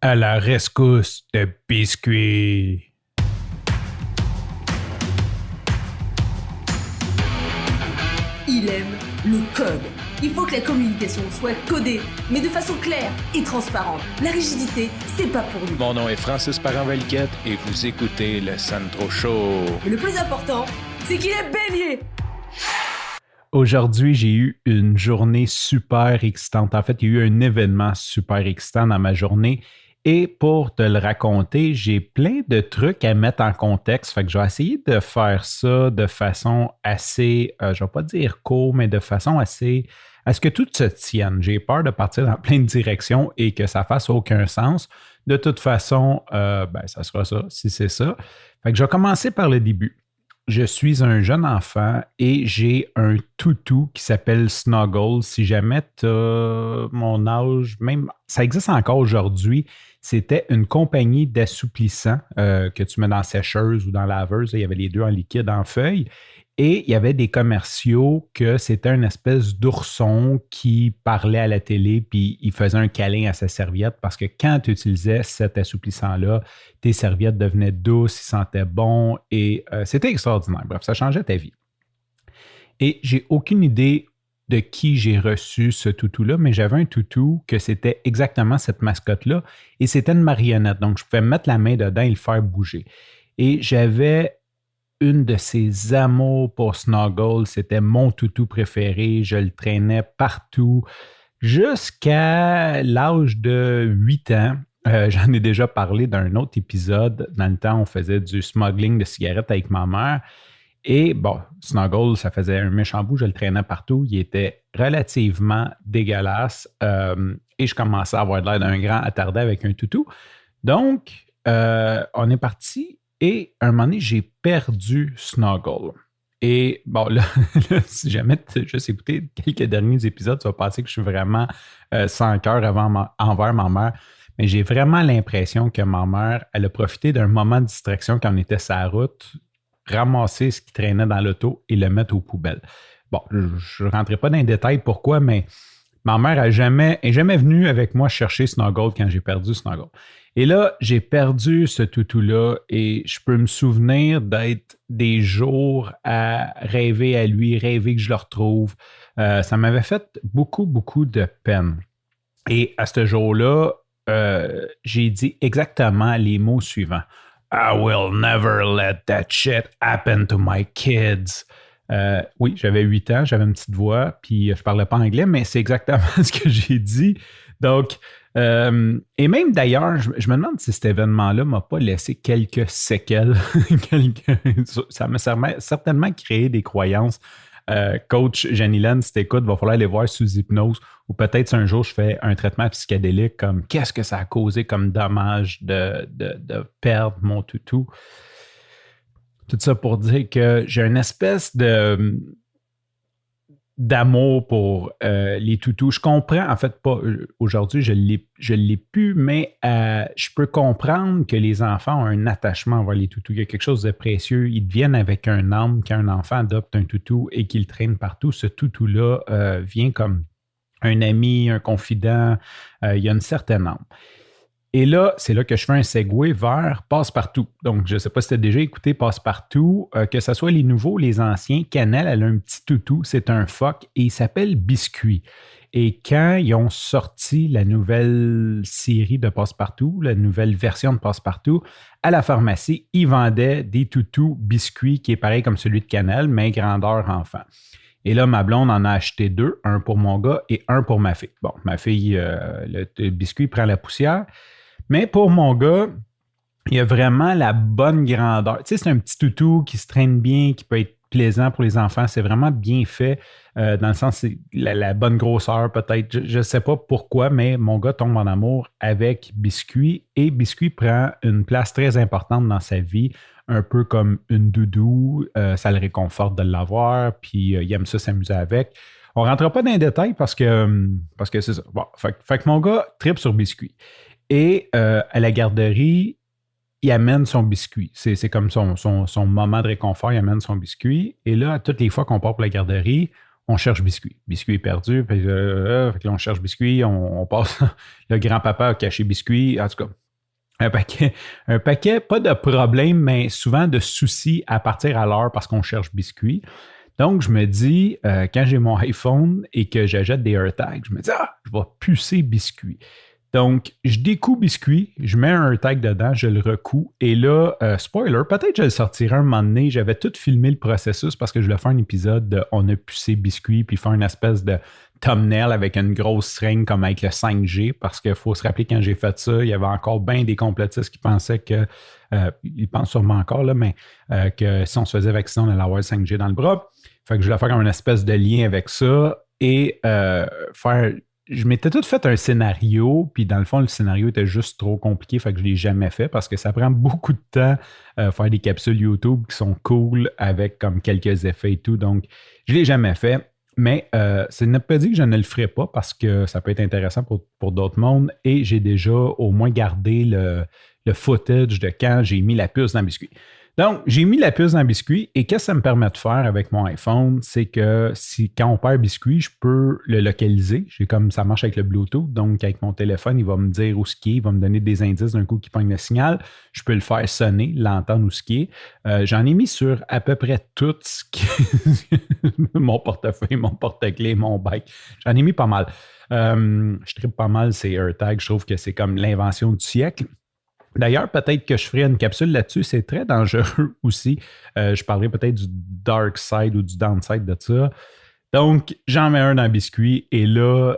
À la rescousse de biscuits. Il aime le code. Il faut que la communication soit codée, mais de façon claire et transparente. La rigidité, c'est pas pour lui. Mon nom est Francis Parent-Valquette et vous écoutez le Sandro Show. Mais le plus important, c'est qu'il est bélier. Aujourd'hui, j'ai eu une journée super excitante. En fait, il y a eu un événement super excitant dans ma journée. Et pour te le raconter, j'ai plein de trucs à mettre en contexte. Fait que je vais essayer de faire ça de façon assez, je ne vais pas dire court, mais de façon assez, à ce que tout se tienne. J'ai peur de partir dans plein de directions et que ça fasse aucun sens. De toute façon, ça sera ça, si c'est ça. Fait que je vais commencer par le début. Je suis un jeune enfant et j'ai un toutou qui s'appelle Snuggle. Si jamais tu as mon âge, même ça existe encore aujourd'hui, c'était une compagnie d'assouplissants que tu mets dans la sécheuse ou dans la laveuse. Il y avait les deux en liquide, en feuille. Et il y avait des commerciaux que c'était une espèce d'ourson qui parlait à la télé puis il faisait un câlin à sa serviette parce que quand tu utilisais cet assouplissant-là, tes serviettes devenaient douces, ils sentaient bon et c'était extraordinaire. Bref, ça changeait ta vie. Et j'ai aucune idée de qui j'ai reçu ce toutou-là, mais j'avais un toutou que c'était exactement cette mascotte-là et c'était une marionnette. Donc, je pouvais mettre la main dedans et le faire bouger. Et j'avais une de ses amours pour Snuggle, c'était mon toutou préféré, je le traînais partout jusqu'à l'âge de 8 ans. J'en ai déjà parlé d'un autre épisode. Dans le temps, on faisait du smuggling de cigarettes avec ma mère. Et bon, Snuggle, ça faisait un méchant bout, je le traînais partout. Il était relativement dégueulasse et je commençais à avoir l'air d'un grand attardé avec un toutou. Donc, on est parti. Et à un moment donné, j'ai perdu Snuggle. Et bon, là si jamais tu as juste écouté quelques derniers épisodes, tu vas penser que je suis vraiment sans cœur envers ma mère. Mais j'ai vraiment l'impression que ma mère, elle a profité d'un moment de distraction quand on était sur la route, ramasser ce qui traînait dans l'auto et le mettre aux poubelles. Bon, je ne rentrerai pas dans les détails pourquoi, mais ma mère n'est jamais venue avec moi chercher Snuggle quand j'ai perdu Snuggle. Et là, j'ai perdu ce toutou-là et je peux me souvenir d'être des jours à rêver à lui, rêver que je le retrouve. Ça m'avait fait beaucoup, beaucoup de peine. Et à ce jour-là, j'ai dit exactement les mots suivants. I will never let that shit happen to my kids. Oui, j'avais 8 ans, j'avais une petite voix, puis je parlais pas anglais, mais c'est exactement ce que j'ai dit. Donc, et même d'ailleurs, je me demande si cet événement-là ne m'a pas laissé quelques séquelles. Ça m'a certainement créé des croyances. Coach Janilène, si t'écoutes, il va falloir aller voir sous hypnose ou peut-être si un jour je fais un traitement psychédélique comme qu'est-ce que ça a causé comme dommage de perdre mon toutou. Tout ça pour dire que j'ai une espèce d'amour pour les toutous. Je comprends, en fait, pas aujourd'hui, je l'ai plus, mais je peux comprendre que les enfants ont un attachement envers les toutous. Il y a quelque chose de précieux. Ils deviennent avec un âme quand un enfant adopte un toutou et qu'il traîne partout. Ce toutou-là vient comme un ami, un confident. Il y a une certaine âme. Et là, c'est là que je fais un segue vers Passe-Partout. Donc, je ne sais pas si tu as déjà écouté Passe-Partout, que ce soit les nouveaux, les anciens. Canel, elle a un petit toutou, c'est un phoque et il s'appelle Biscuit. Et quand ils ont sorti la nouvelle série de Passe-Partout, la nouvelle version de Passe-Partout, à la pharmacie, ils vendaient des toutous Biscuit qui est pareil comme celui de Canel, mais grandeur enfant. Et là, ma blonde en a acheté 2, un pour mon gars et un pour ma fille. Bon, ma fille, le biscuit prend la poussière. Mais pour mon gars, il y a vraiment la bonne grandeur. Tu sais, c'est un petit toutou qui se traîne bien, qui peut être plaisant pour les enfants. C'est vraiment bien fait, dans le sens, c'est la bonne grosseur peut-être. Je ne sais pas pourquoi, mais mon gars tombe en amour avec Biscuit. Et Biscuit prend une place très importante dans sa vie, un peu comme une doudou. Ça le réconforte de l'avoir, puis il aime ça s'amuser avec. On ne rentrera pas dans les détails parce que c'est ça. Bon, fait que mon gars tripe sur Biscuit. Et à la garderie, il amène son biscuit. C'est comme son moment de réconfort, il amène son biscuit. Et là, toutes les fois qu'on part pour la garderie, on cherche biscuit. Biscuit est perdu. Puis, fait que là, on cherche biscuit. On passe. Le grand-papa a caché biscuit. En tout cas, un paquet, pas de problème, mais souvent de soucis à partir à l'heure parce qu'on cherche biscuit. Donc, je me dis, quand j'ai mon iPhone et que j'achète des AirTags, je me dis, je vais pucer biscuit. Donc, je découpe biscuit, je mets un AirTag dedans, je le recouds. Et là, spoiler, peut-être que je le sortirai un moment donné. J'avais tout filmé le processus parce que je voulais faire un épisode de On a pucé biscuit, puis faire une espèce de thumbnail avec une grosse seringue comme avec le 5G. Parce qu'il faut se rappeler, quand j'ai fait ça, il y avait encore bien des complotistes qui pensaient que, ils pensent sûrement encore, là, mais que si on se faisait vacciner, on allait avoir le 5G dans le bras. Fait que je voulais faire comme une espèce de lien avec ça et faire. Je m'étais tout fait un scénario, puis dans le fond, le scénario était juste trop compliqué, fait que je ne l'ai jamais fait parce que ça prend beaucoup de temps faire des capsules YouTube qui sont cool avec comme quelques effets et tout. Donc, je ne l'ai jamais fait, mais ça n'est pas dit que je ne le ferai pas parce que ça peut être intéressant pour d'autres mondes et j'ai déjà au moins gardé le footage de quand j'ai mis la puce dans le biscuit. Donc, j'ai mis la puce dans le biscuit et qu'est-ce que ça me permet de faire avec mon iPhone, c'est que quand on perd biscuit, je peux le localiser. Ça marche avec le Bluetooth, donc avec mon téléphone, il va me dire où ce qui est, il va me donner des indices d'un coup qui pogne le signal. Je peux le faire sonner, l'entendre où ce qui est. J'en ai mis sur à peu près tout ce qui mon portefeuille, mon porte-clés, mon bike. J'en ai mis pas mal. Je tripe pas mal ces AirTags. Je trouve que c'est comme l'invention du siècle. D'ailleurs, peut-être que je ferai une capsule là-dessus. C'est très dangereux aussi. Je parlerai peut-être du dark side ou du downside de ça. Donc, j'en mets un dans le biscuit et là,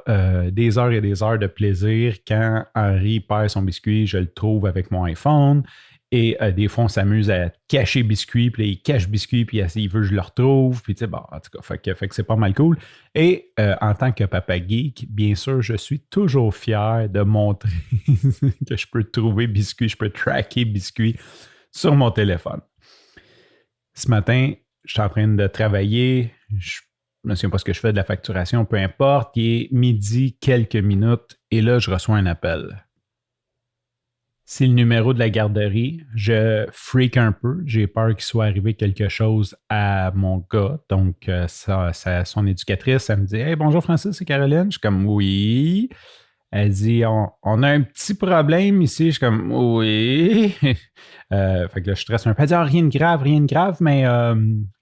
des heures et des heures de plaisir. Quand Henri perd son biscuit, je le trouve avec mon iPhone. Et des fois, on s'amuse à cacher biscuit, puis là, il cache biscuit, puis il veut que je le retrouve. Puis, tu sais, bon, en tout cas, fait que c'est pas mal cool. Et en tant que papa geek, bien sûr, je suis toujours fier de montrer que je peux trouver biscuit, je peux tracker biscuit sur mon téléphone. Ce matin, je suis en train de travailler. Je ne me souviens pas ce que je fais de la facturation, peu importe. Il est midi, quelques minutes, et là, je reçois un appel. C'est le numéro de la garderie. Je freak un peu. J'ai peur qu'il soit arrivé quelque chose à mon gars. Donc, son éducatrice, elle me dit « Hey, bonjour Francis, c'est Caroline. » Je suis comme « Oui. » Elle dit on a un petit problème ici. Je suis comme « Oui. » Fait que là, je stresse un peu. Elle dit rien de grave, mais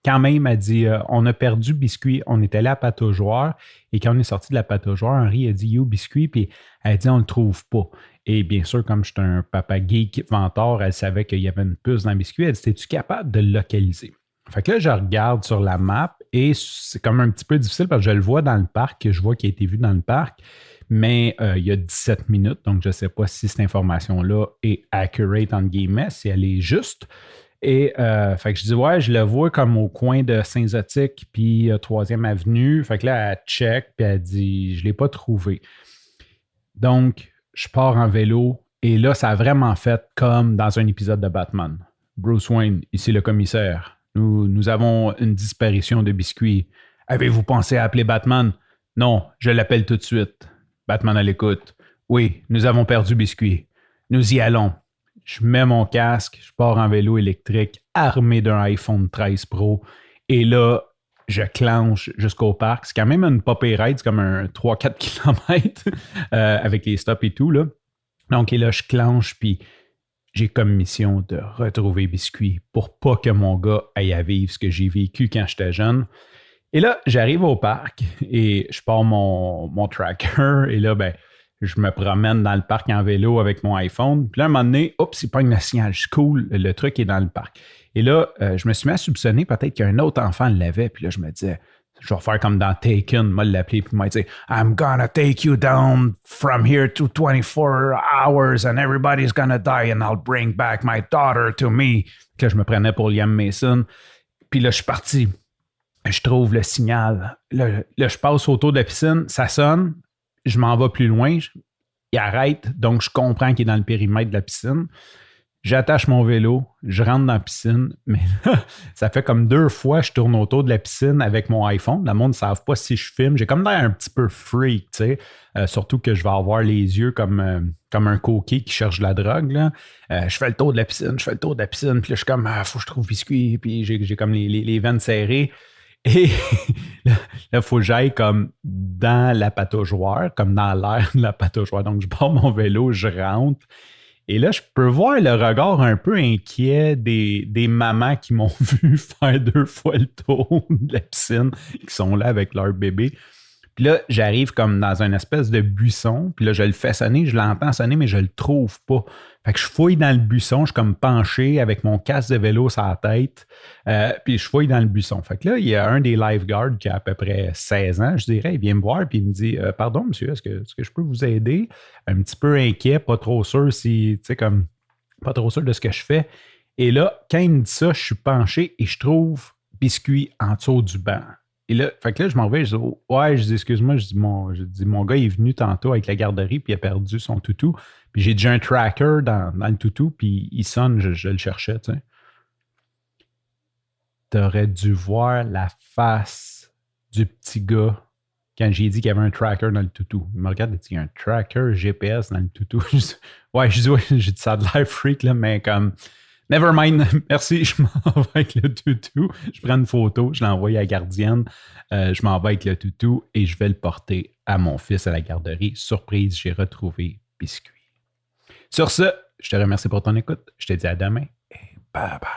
quand même, elle dit on a perdu biscuit. On est allé à Pataugeoire. Et quand on est sorti de la Pataugeoire, Henri a dit yo, biscuit. Puis elle dit on le trouve pas. Et bien sûr, comme je suis un papa geek venteur, elle savait qu'il y avait une puce dans le biscuit. Elle dit es-tu capable de le localiser? Fait que là, je regarde sur la map et c'est comme un petit peu difficile parce que je le vois dans le parc, je vois qu'il a été vu dans le parc, mais il y a 17 minutes, donc je ne sais pas si cette information-là est accurate, entre guillemets, si elle est juste. Et fait que je dis, ouais, je le vois comme au coin de Saint-Zotique puis 3e Avenue. Fait que là, elle check puis elle dit, je ne l'ai pas trouvé. Donc, je pars en vélo et là, ça a vraiment fait comme dans un épisode de Batman. Bruce Wayne, ici le commissaire. Nous avons une disparition de biscuits. Avez-vous pensé à appeler Batman? Non, je l'appelle tout de suite. Batman à l'écoute. Oui, nous avons perdu biscuit. Nous y allons. Je mets mon casque, je pars en vélo électrique armé d'un iPhone 13 Pro et là, je clenche jusqu'au parc. C'est quand même une popée ride, c'est comme un 3-4 km avec les stops et tout, là. Donc, et là, je clenche, puis j'ai comme mission de retrouver biscuit pour pas que mon gars aille à vivre ce que j'ai vécu quand j'étais jeune. Et là, j'arrive au parc et je pars mon tracker et là, ben, je me promène dans le parc en vélo avec mon iPhone. Puis là, à un moment donné, oups, il pogne le signal. Je suis cool, le truc est dans le parc. Et là, je me suis mis à soupçonner peut-être qu'un autre enfant l'avait. Puis là, je me disais, je vais faire comme dans Taken, moi l'appeler, puis moi dire I'm gonna take you down from here to 24 hours and everybody's gonna die and I'll bring back my daughter to me. Puis là, je me prenais pour Liam Mason. Puis là, je suis parti. Je trouve le signal. Là, je passe autour de la piscine, ça sonne. Je m'en vais plus loin. Il arrête, donc je comprends qu'il est dans le périmètre de la piscine. J'attache mon vélo, je rentre dans la piscine, mais là, ça fait comme 2 fois que je tourne autour de la piscine avec mon iPhone. Le monde ne savent pas si je filme. J'ai comme l'air un petit peu freak, tu sais. Surtout que je vais avoir les yeux comme un coquet qui cherche de la drogue, là. Je fais le tour de la piscine, puis là, je suis comme, faut que je trouve biscuit, puis j'ai comme les veines serrées. Et là, il faut que j'aille comme dans la pataugeoire, comme dans l'air de la pataugeoire. Donc, je pars mon vélo, je rentre. Et là, je peux voir le regard un peu inquiet des mamans qui m'ont vu faire 2 fois le tour de la piscine, qui sont là avec leur bébé. Puis là, j'arrive comme dans une espèce de buisson. Puis là, je le fais sonner, je l'entends sonner, mais je le trouve pas. Fait que je fouille dans le buisson, je suis comme penché avec mon casque de vélo sur la tête. Puis je fouille dans le buisson. Fait que là, il y a un des lifeguards qui a à peu près 16 ans, je dirais. Il vient me voir puis il me dit Pardon, monsieur, est-ce que je peux vous aider? Un petit peu inquiet, pas trop sûr si, tu sais, comme pas trop sûr de ce que je fais. Et là, quand il me dit ça, je suis penché et je trouve biscuit en dessous du banc. Et là, fait que là, je m'en vais, je dis, ouais, je dis, excuse-moi, je dis, mon gars est venu tantôt avec la garderie, puis il a perdu son toutou. Puis j'ai déjà un tracker dans le toutou, puis il sonne, je le cherchais, tu sais. T'aurais dû voir la face du petit gars quand j'ai dit qu'il y avait un tracker dans le toutou. Il me regarde et dit, il y a un tracker GPS dans le toutou. Ouais, j'ai dit ça de l'air freak, là, mais comme... Never mind, merci, je m'en vais avec le toutou. Je prends une photo, je l'envoie à la gardienne, je m'en vais avec le toutou et je vais le porter à mon fils à la garderie. Surprise, j'ai retrouvé Biscuit. Sur ce, je te remercie pour ton écoute. Je te dis à demain et bye bye.